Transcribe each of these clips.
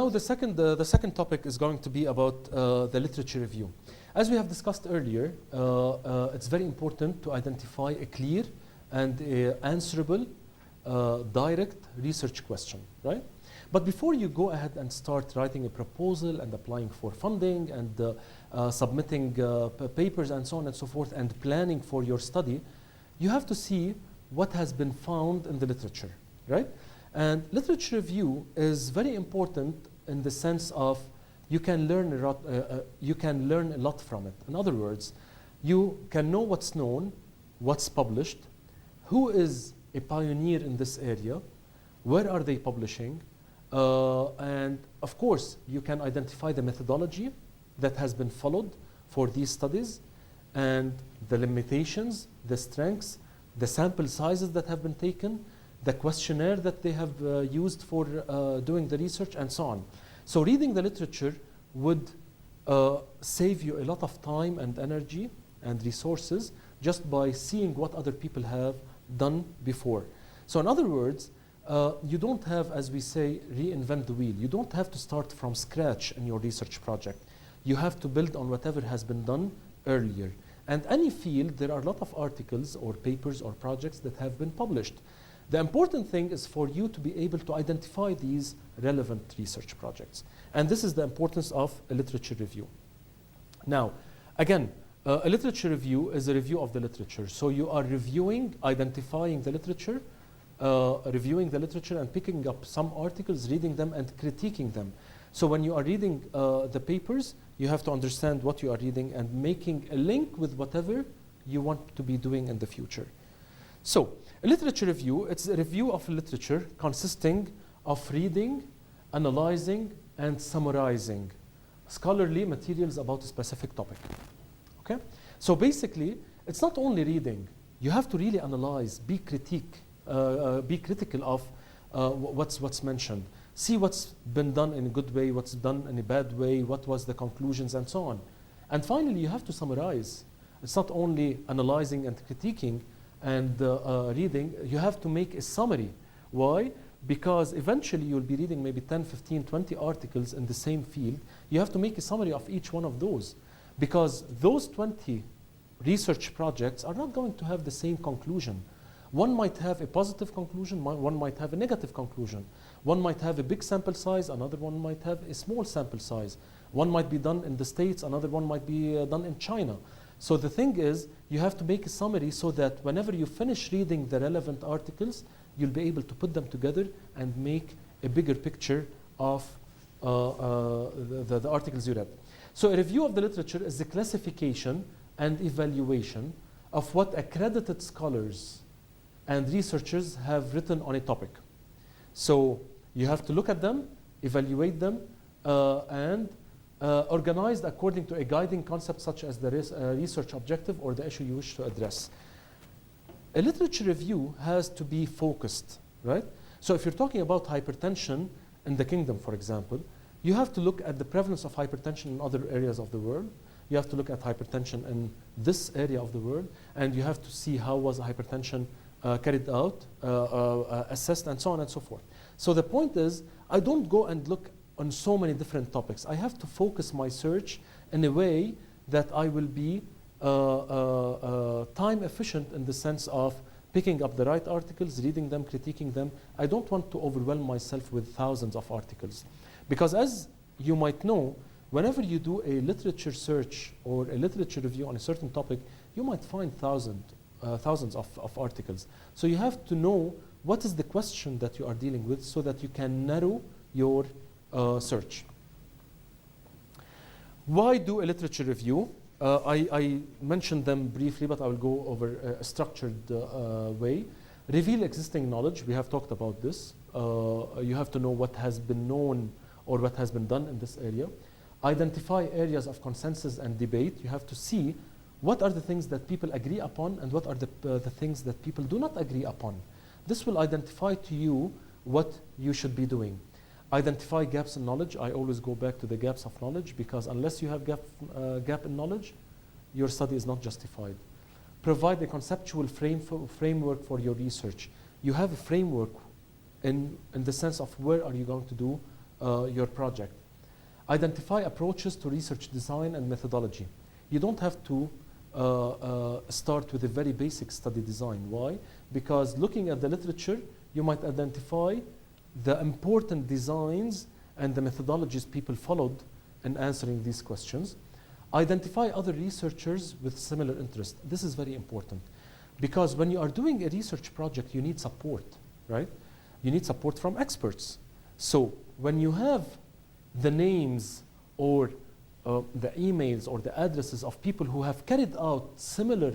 now the second topic is going to be about the literature review. As we have discussed earlier, it's very important to identify a clear and answerable direct research question, right? But before you go ahead and start writing a proposal and applying for funding and submitting papers and so on and so forth and planning for your study, you have to see what has been found in the literature, right? And literature review is very important in the sense of you can learn a lot from it. In other words, you can know what's known, what's published, who is a pioneer in this area, where are they publishing, and of course you can identify the methodology that has been followed for these studies and the limitations, the strengths, the sample sizes that have been taken, the questionnaire that they have used for doing the research, and so on. So reading the literature would save you a lot of time and energy and resources just by seeing what other people have done before. So in other words, you don't have, as we say, reinvent the wheel. You don't have to start from scratch in your research project. You have to build on whatever has been done earlier. And any field, there are a lot of articles or papers or projects that have been published. The important thing is for you to be able to identify these relevant research projects. And this is the importance of a literature review. Now, again, a literature review is a review of the literature. So you are reviewing, identifying the literature, reviewing the literature and picking up some articles, reading them and critiquing them. So when you are reading the papers, you have to understand what you are reading and making a link with whatever you want to be doing in the future. So a literature review, it's a review of literature consisting of reading, analyzing, and summarizing scholarly materials about a specific topic. Okay? So basically, it's not only reading. You have to really analyze, be critical of what's mentioned. See what's been done in a good way, what's done in a bad way, what was the conclusions, and so on. And finally, you have to summarize. It's not only analyzing and critiquing and reading. You have to make a summary. Why? Because eventually you'll be reading maybe 10, 15, 20 articles in the same field. You have to make a summary of each one of those. Because those 20 research projects are not going to have the same conclusion. One might have a positive conclusion, one might have a negative conclusion. One might have a big sample size, another one might have a small sample size. One might be done in the States, another one might be done in China. So the thing is, you have to make a summary so that whenever you finish reading the relevant articles, you'll be able to put them together and make a bigger picture of the articles you read. So a review of the literature is the classification and evaluation of what accredited scholars and researchers have written on a topic. So you have to look at them, evaluate them, and organized according to a guiding concept such as the research objective or the issue you wish to address. A literature review has to be focused, right? So if you're talking about hypertension in the kingdom, for example, you have to look at the prevalence of hypertension in other areas of the world. You have to look at hypertension in this area of the world, and you have to see how was hypertension carried out, assessed, and so on and so forth. So the point is, I don't go and look on so many different topics. I have to focus my search in a way that I will be time efficient in the sense of picking up the right articles, reading them, critiquing them. I don't want to overwhelm myself with thousands of articles. Because as you might know, whenever you do a literature search or a literature review on a certain topic, you might find thousands of articles. So you have to know what is the question that you are dealing with so that you can narrow your search. Why do a literature review? I mentioned them briefly, but I will go over a structured way. Reveal existing knowledge. We have talked about this. You have to know what has been known or what has been done in this area. Identify areas of consensus and debate. You have to see what are the things that people agree upon and what are the things that people do not agree upon. This will identify to you what you should be doing. Identify gaps in knowledge. I always go back to the gaps of knowledge because unless you have gap in knowledge, your study is not justified. Provide a conceptual framework for your research. You have a framework in the sense of where are you going to do your project. Identify approaches to research design and methodology. You don't have to start with a very basic study design. Why? Because looking at the literature, you might identify the important designs and the methodologies people followed in answering these questions. Identify other researchers with similar interest. This is very important because when you are doing a research project, you need support, right? You need support from experts. So when you have the names or the emails or the addresses of people who have carried out similar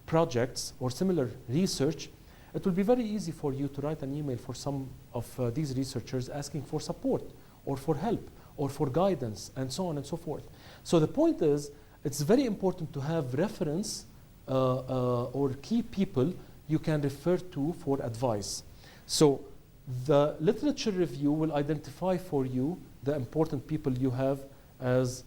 projects or similar research, it will be very easy for you to write an email for some of these researchers asking for support or for help or for guidance and so on and so forth. So the point is, it's very important to have reference or key people you can refer to for advice. So the literature review will identify for you the important people you have as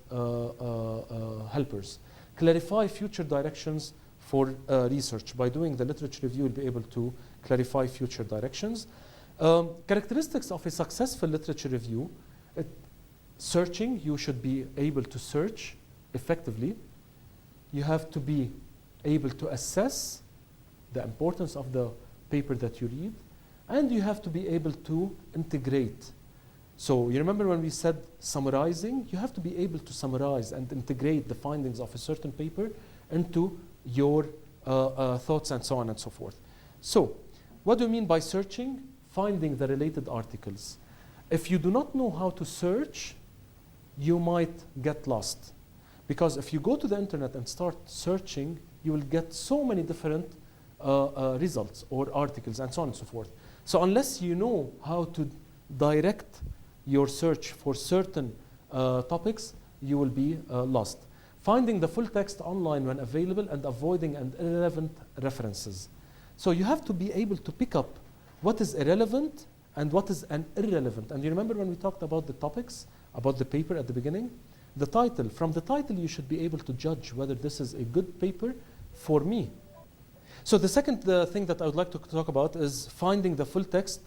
helpers. Clarify future directions for research. By doing the literature review, you'll be able to clarify future directions. Characteristics of a successful literature review. Searching, you should be able to search effectively. You have to be able to assess the importance of the paper that you read, and you have to be able to integrate. So you remember when we said summarizing? You have to be able to summarize and integrate the findings of a certain paper into your thoughts and so on and so forth. So what do you mean by searching? Finding the related articles. If you do not know how to search, you might get lost. Because if you go to the internet and start searching, you will get so many different results or articles and so on and so forth. So unless you know how to direct your search for certain topics, you will be lost. Finding the full text online when available and avoiding irrelevant references. So you have to be able to pick up what is irrelevant and what is an irrelevant. And you remember when we talked about the topics, about the paper at the beginning? The title. From the title, you should be able to judge whether this is a good paper for me. So the second thing that I would like to talk about is finding the full text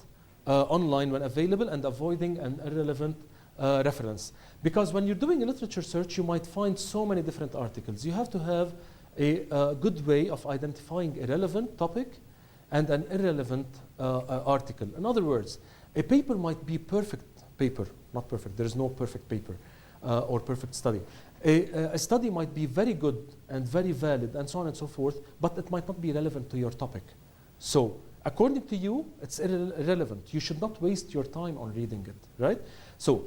online when available and avoiding an irrelevant reference. Because when you're doing a literature search, you might find so many different articles. You have to have a good way of identifying a relevant topic and an irrelevant article. In other words, a paper might be perfect paper, not perfect, there is no perfect paper or perfect study. A study might be very good and very valid and so on and so forth, but it might not be relevant to your topic. So according to you, it's irrelevant. You should not waste your time on reading it, right? So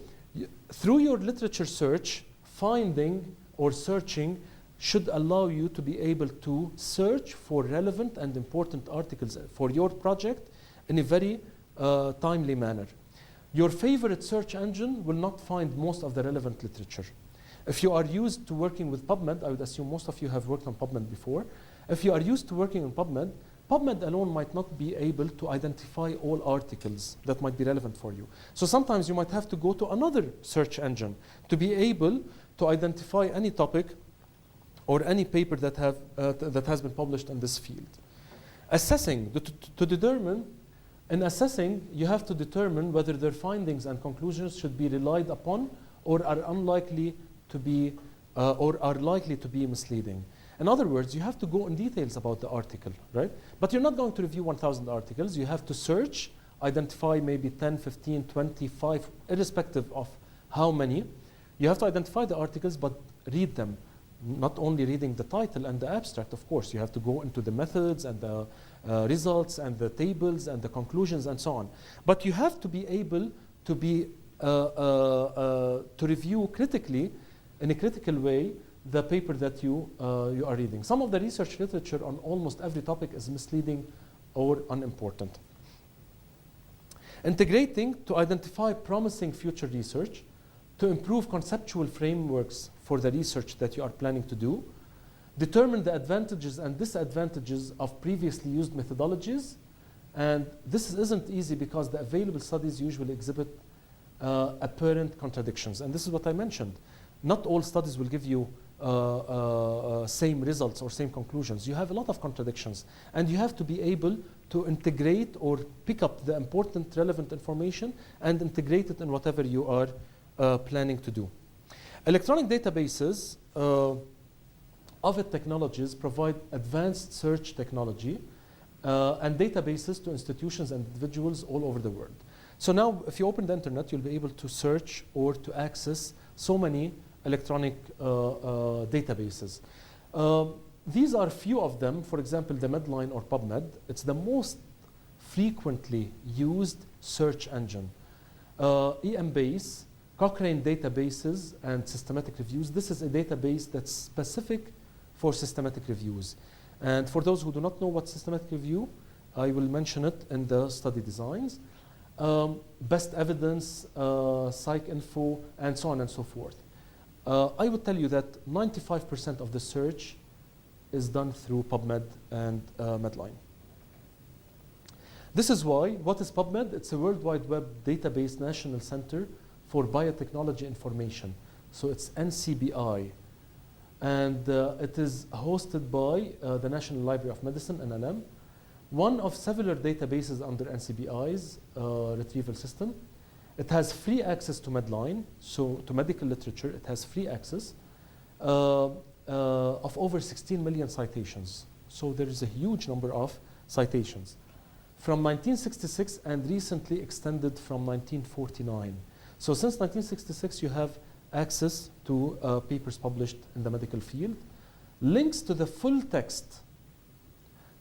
through your literature search, finding or searching should allow you to be able to search for relevant and important articles for your project in a very timely manner. Your favorite search engine will not find most of the relevant literature. If you are used to working with PubMed, I would assume most of you have worked on PubMed before. If you are used to working on PubMed, PubMed alone might not be able to identify all articles that might be relevant for you. So sometimes you might have to go to another search engine to be able to identify any topic or any paper that has been published in this field. Assessing, to determine, in assessing, you have to determine whether their findings and conclusions should be relied upon or are unlikely to be, or are likely to be misleading. In other words, you have to go in details about the article, right? But you're not going to review 1,000 articles. You have to search, identify maybe 10, 15, 25, irrespective of how many. You have to identify the articles, but read them. Not only reading the title and the abstract, of course. You have to go into the methods and the results and the tables and the conclusions and so on. But you have to be able to be to review critically, in a critical way, the paper that you are reading. Some of the research literature on almost every topic is misleading or unimportant. Integrating to identify promising future research, to improve conceptual frameworks for the research that you are planning to do, determine the advantages and disadvantages of previously used methodologies. And this isn't easy because the available studies usually exhibit apparent contradictions. And this is what I mentioned. Not all studies will give you same results or same conclusions. You have a lot of contradictions, and you have to be able to integrate or pick up the important relevant information and integrate it in whatever you are planning to do. Electronic databases of technologies provide advanced search technology and databases to institutions and individuals all over the world. So now if you open the internet, you'll be able to search or to access so many electronic databases. These are few of them. For example, the Medline or PubMed. It's the most frequently used search engine. EMBase, Cochrane databases and systematic reviews. This is a database that's specific for systematic reviews. And for those who do not know what systematic review, I will mention it in the study designs. Best evidence, PsycInfo, and so on and so forth. I would tell you that 95% of the search is done through PubMed and Medline. This is why, what is PubMed? It's a World Wide Web database national center for biotechnology information. So it's NCBI. And it is hosted by the National Library of Medicine, NLM, one of several databases under NCBI's retrieval system. It has free access to Medline, so to medical literature, it has free access of over 16 million citations. So there is a huge number of citations. From 1966 and recently extended from 1949. So since 1966, you have access to papers published in the medical field. Links to the full text.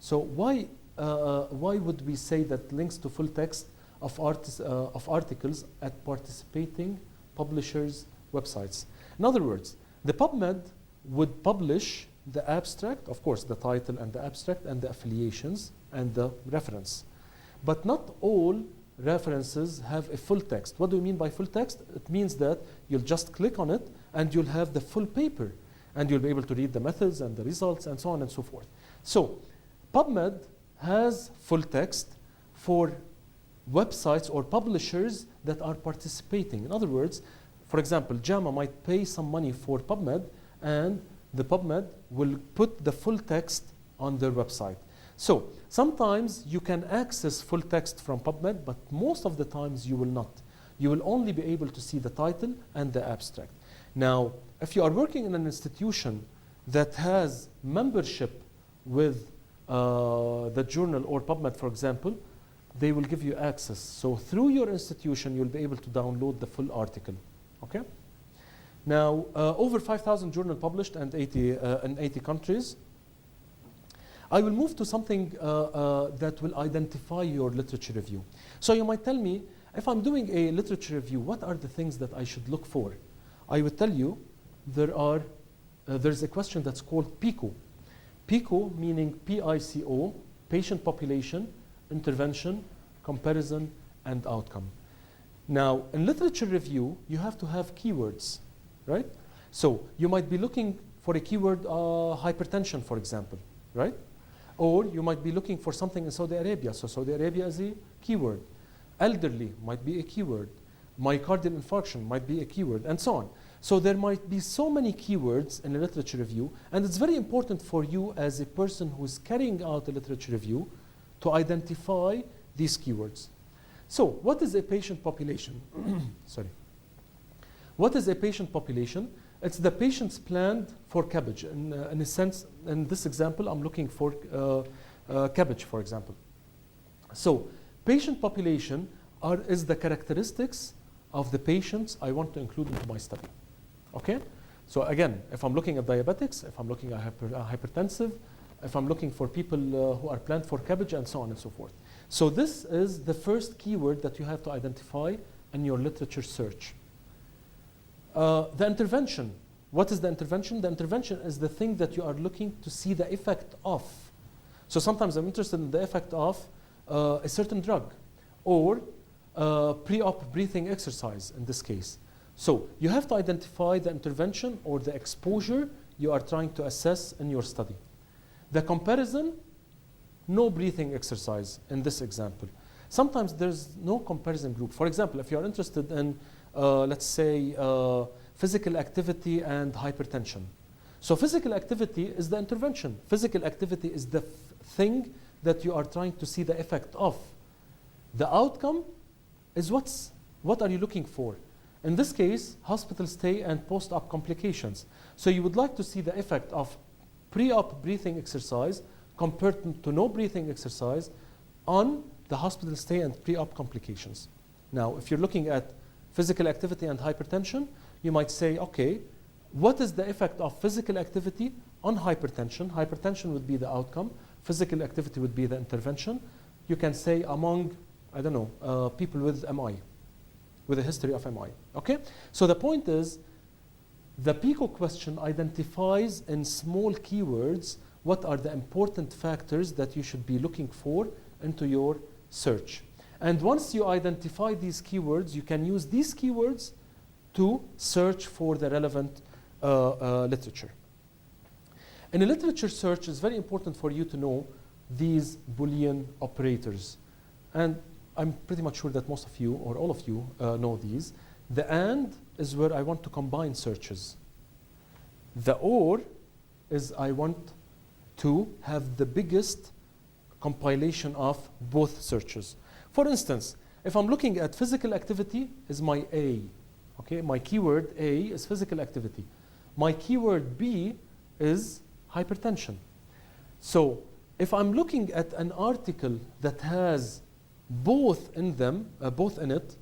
So why would we say that links to full text of articles at participating publishers' websites? In other words, the PubMed would publish the abstract, of course, the title and the abstract and the affiliations and the reference. But not all references have a full text. What do you mean by full text? It means that you'll just click on it and you'll have the full paper and you'll be able to read the methods and the results and so on and so forth. So PubMed has full text for websites or publishers that are participating. In other words, for example, JAMA might pay some money for PubMed and the PubMed will put the full text on their website. So sometimes you can access full text from PubMed, but most of the times you will not. You will only be able to see the title and the abstract. Now, if you are working in an institution that has membership with the journal or PubMed, for example, they will give you access. So through your institution, you'll be able to download the full article. Okay? Now, over 5,000 journals published and in 80 countries. I will move to something that will identify your literature review. So you might tell me, if I'm doing a literature review, what are the things that I should look for? I would tell you there's a question that's called PICO. PICO meaning P-I-C-O, patient population, intervention, comparison, and outcome. Now, in literature review, you have to have keywords, right? So you might be looking for a keyword, hypertension, for example, right? Or you might be looking for something in Saudi Arabia. So Saudi Arabia is a keyword. Elderly might be a keyword. Myocardial infarction might be a keyword, and so on. So there might be so many keywords in a literature review, and it's very important for you as a person who is carrying out a literature review to identify these keywords. So what is a patient population? Sorry. What is a patient population? It's the patients planned for cabbage. In a sense, in this example, I'm looking for cabbage, for example. So patient population is the characteristics of the patients I want to include into my study. Okay? So again, if I'm looking at diabetics, if I'm looking at hypertensive, if I'm looking for people who are planned for cabbage, and so on and so forth. So this is the first keyword that you have to identify in your literature search. The intervention. What is the intervention? The intervention is the thing that you are looking to see the effect of. So sometimes I'm interested in the effect of a certain drug or pre-op breathing exercise in this case. So you have to identify the intervention or the exposure you are trying to assess in your study. The comparison, no breathing exercise in this example. Sometimes there's no comparison group. For example, if you are interested in, let's say, physical activity and hypertension. So physical activity is the intervention. Physical activity is the thing that you are trying to see the effect of. The outcome is what are you looking for? In this case, hospital stay and post-op complications. So you would like to see the effect of pre-op breathing exercise compared to no breathing exercise on the hospital stay and pre-op complications. Now, if you're looking at physical activity and hypertension, you might say, okay, what is the effect of physical activity on hypertension? Hypertension would be the outcome. Physical activity would be the intervention. You can say among, I don't know, people with MI, with a history of MI. Okay? So the point is, the PICO question identifies in small keywords what are the important factors that you should be looking for into your search. And once you identify these keywords, you can use these keywords to search for the relevant literature. In a literature search, it's very important for you to know these Boolean operators. And I'm pretty much sure that most of you, or all of you, know these. The AND is where I want to combine searches. The OR is I want to have the biggest compilation of both searches. For instance, if I'm looking at physical activity is my A. Okay, my keyword A is physical activity. My keyword B is hypertension. So if I'm looking at an article that has both in them, both in it,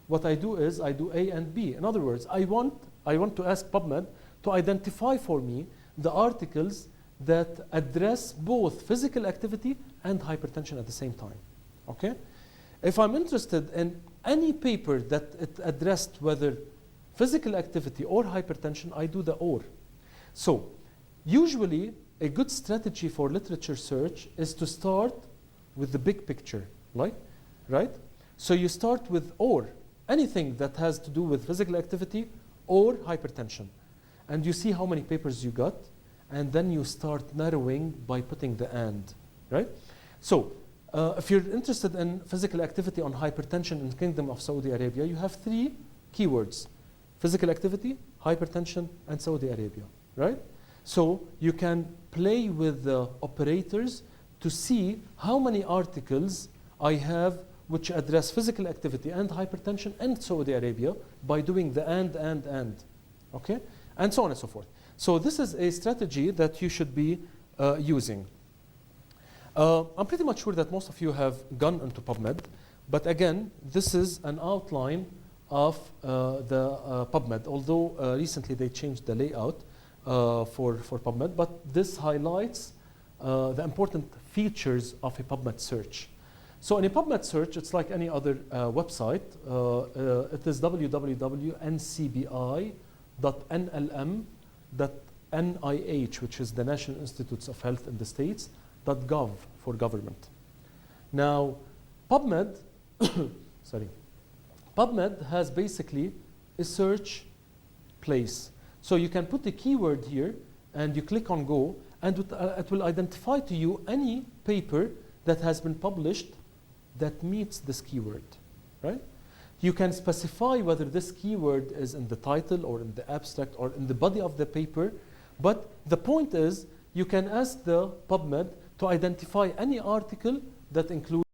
what I do is I do A and B. In other words, I want to ask PubMed to identify for me the articles that address both physical activity and hypertension at the same time. Okay? If I'm interested in any paper that it addressed whether physical activity or hypertension, I do the OR. So usually a good strategy for literature search is to start with the big picture, right? So you start with OR, anything that has to do with physical activity or hypertension. And you see how many papers you got, and then you start narrowing by putting the AND, right? So if you're interested in physical activity on hypertension in the Kingdom of Saudi Arabia, you have 3 keywords: physical activity, hypertension, and Saudi Arabia, right? So you can play with the operators to see how many articles I have which address physical activity and hypertension and Saudi Arabia by doing the and, okay? And so on and so forth. So this is a strategy that you should be using. I'm pretty much sure that most of you have gone into PubMed, but again, this is an outline of the PubMed, although recently they changed the layout for PubMed, but this highlights the important features of a PubMed search. So in a PubMed search, it's like any other website. It is www.ncbi.nlm.nih, which is the National Institutes of Health in the States, .gov for government. Now, PubMed, PubMed has basically a search place. So you can put a keyword here, and you click on Go, and it will identify to you any paper that has been published that meets this keyword, right? You can specify whether this keyword is in the title or in the abstract or in the body of the paper, but the point is you can ask the PubMed to identify any article that includes